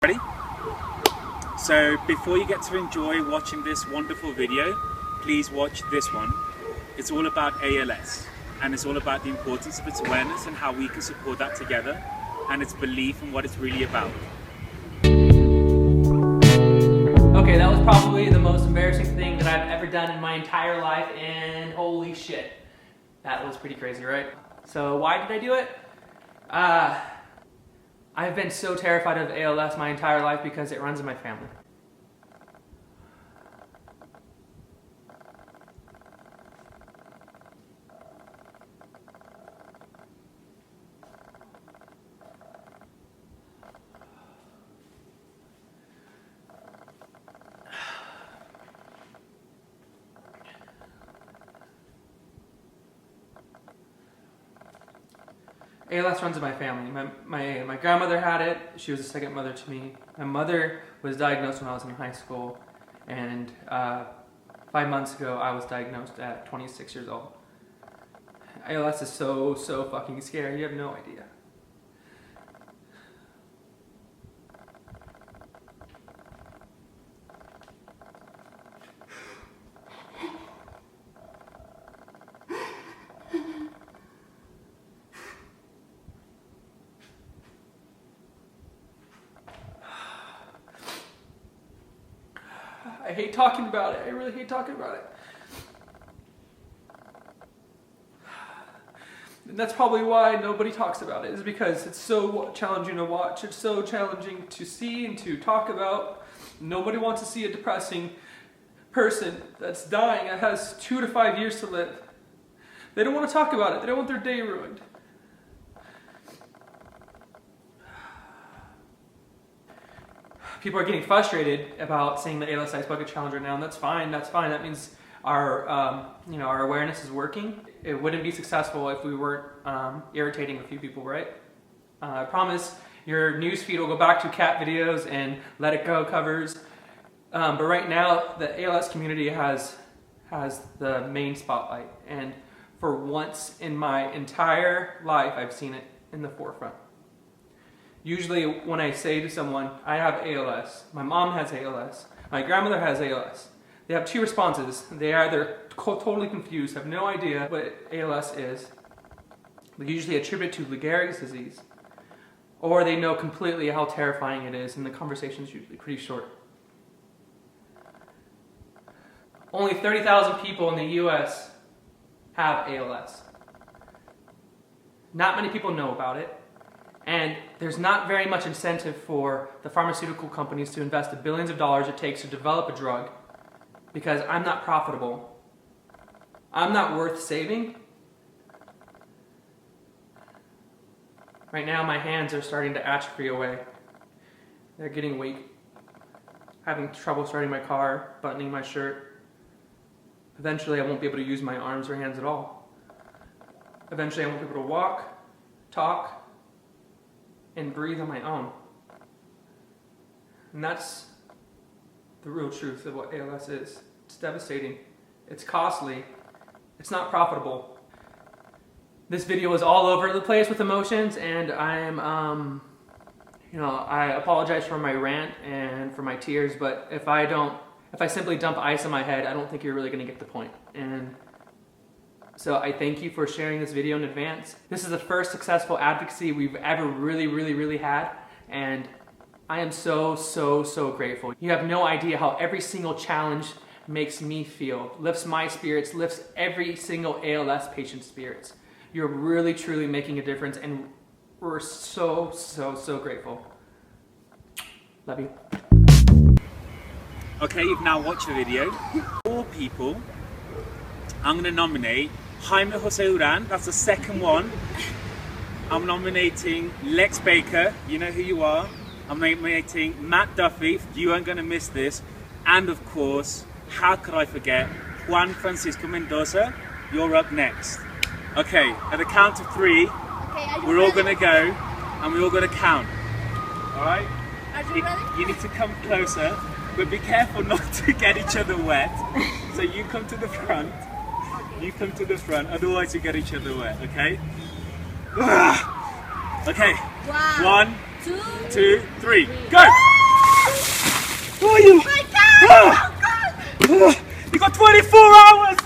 Ready? So before you get to enjoy watching this wonderful video, please watch this one. It's all about ALS, and it's all about the importance of its awareness and how we can support that together, and its belief in what it's really about. Okay, that was probably the most embarrassing thing that I've ever done in my entire life, and holy shit, that was pretty crazy, right? So why did I do it? I've been so terrified of ALS my entire life because it runs in my family. ALS runs in my family. My grandmother had it. She was a second mother to me. My mother was diagnosed when I was in high school, and 5 months ago I was diagnosed at 26 years old. ALS is so fucking scary. You have no idea. I hate talking about it. I really hate talking about it. And that's probably why nobody talks about it, is because it's so challenging to watch. It's so challenging to see and to talk about. Nobody wants to see a depressing person that's dying, that has 2 to 5 years to live. They don't want to talk about it. They don't want their day ruined. People are getting frustrated about seeing the ALS Ice Bucket Challenge right now, and that's fine. That's fine. That means our, our awareness is working. It wouldn't be successful if we weren't irritating a few people, right? I promise your newsfeed will go back to cat videos and Let It Go covers. But right now, the ALS community has the main spotlight, and for once in my entire life, I've seen it in the forefront. Usually when I say to someone, I have ALS, my mom has ALS, my grandmother has ALS, they have 2 responses. They either totally confused, have no idea what ALS is, they usually attribute it to Lou Gehrig's disease, or they know completely how terrifying it is, and the conversation is usually pretty short. Only 30,000 people in the US have ALS. Not many people know about it. And there's not very much incentive for the pharmaceutical companies to invest the billions of dollars it takes to develop a drug, because I'm not profitable. I'm not worth saving. Right now my hands are starting to atrophy away. They're getting weak. Having trouble starting my car, buttoning my shirt. Eventually I won't be able to use my arms or hands at all. Eventually I won't be able to walk, talk, and breathe on my own. And that's the real truth of what ALS is. It's devastating. It's costly. It's not profitable. This video is all over the place with emotions, and I'm, I apologize for my rant and for my tears, but if I simply dump ice on my head, I don't think you're really gonna get the point. And so I thank you for sharing this video in advance. This is the first successful advocacy we've ever really had, and I am so grateful. You have no idea how every single challenge makes me feel, lifts my spirits, lifts every single ALS patient's spirits. You're really truly making a difference, and we're so grateful. Love you. Okay, you've now watched the video. 4 people. I'm going to nominate Jaime Jose Duran, that's the second one. I'm nominating Lex Baker, you know who you are. I'm nominating Matt Duffy, you aren't going to miss this. And of course, how could I forget, Juan Francisco Mendoza, you're up next. Okay, at the count of 3, we're all going to go and we're all going to count. Alright? Are you ready? You need to come closer, but be careful not to get each other wet. So you come to the front. You come to the front, otherwise you get each other wet, okay? Okay. 1, 2, 3, go! You got 24 hours!